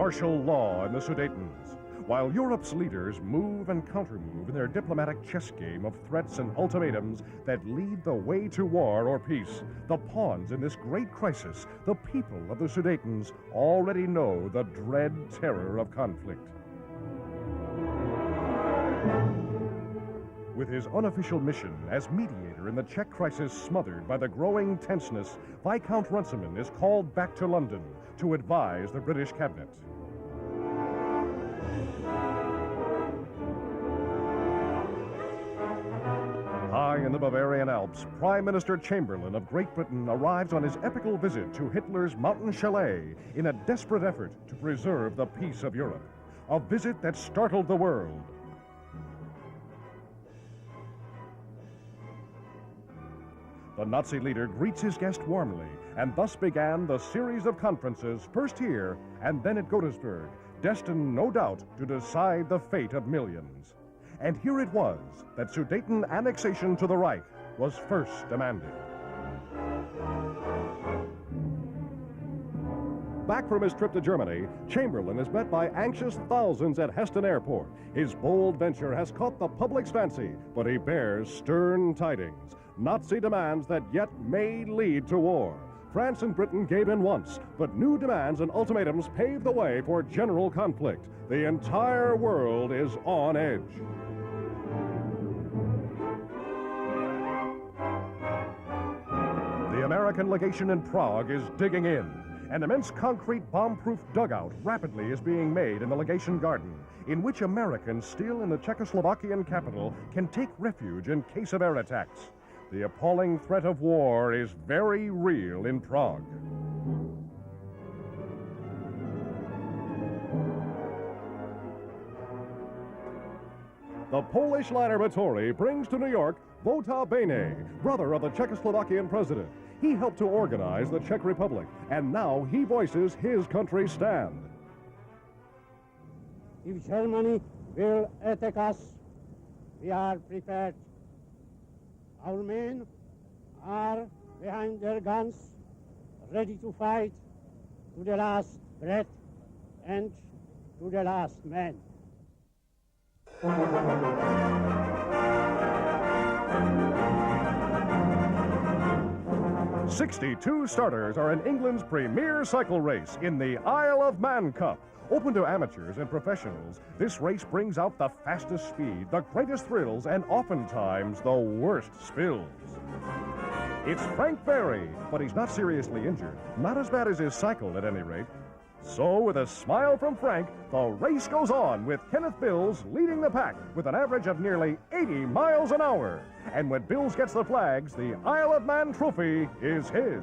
martial law in the Sudetens. While Europe's leaders move and countermove in their diplomatic chess game of threats and ultimatums that lead the way to war or peace, the pawns in this great crisis, the people of the Sudetens, already know the dread terror of conflict. With his unofficial mission as mediator in the Czech crisis smothered by the growing tenseness, Viscount Runciman is called back to London to advise the British cabinet. High in the Bavarian Alps, Prime Minister Chamberlain of Great Britain arrives on his epical visit to Hitler's mountain chalet in a desperate effort to preserve the peace of Europe. A visit that startled the world. The Nazi leader greets his guest warmly, and thus began the series of conferences, first here and then at Godesberg, destined, no doubt, to decide the fate of millions. And here it was that Sudeten annexation to the Reich was first demanded. Back from his trip to Germany, Chamberlain is met by anxious thousands at Heston Airport. His bold venture has caught the public's fancy, but he bears stern tidings. Nazi demands that yet may lead to war. France and Britain gave in once, but new demands and ultimatums pave the way for general conflict. The entire world is on edge. The American legation in Prague is digging in. An immense concrete bomb-proof dugout rapidly is being made in the legation garden, in which Americans still in the Czechoslovakian capital can take refuge in case of air attacks. The appalling threat of war is very real in Prague. The Polish liner Motorbike brings to New York Vota Bene, brother of the Czechoslovakian president. He helped to organize the Czech Republic, and now he voices his country's stand. If Germany will attack us, we are prepared. Our men are behind their guns, ready to fight to the last breath and to the last man. 62 starters are in England's premier cycle race in the Isle of Man Cup. Open to amateurs and professionals, this race brings out the fastest speed, the greatest thrills, and oftentimes the worst spills. It's Frank Berry, but he's not seriously injured. Not as bad as his cycle, at any rate. So, with a smile from Frank, the race goes on with Kenneth Bills leading the pack with an average of nearly 80 miles an hour. And when Bills gets the flags, the Isle of Man trophy is his.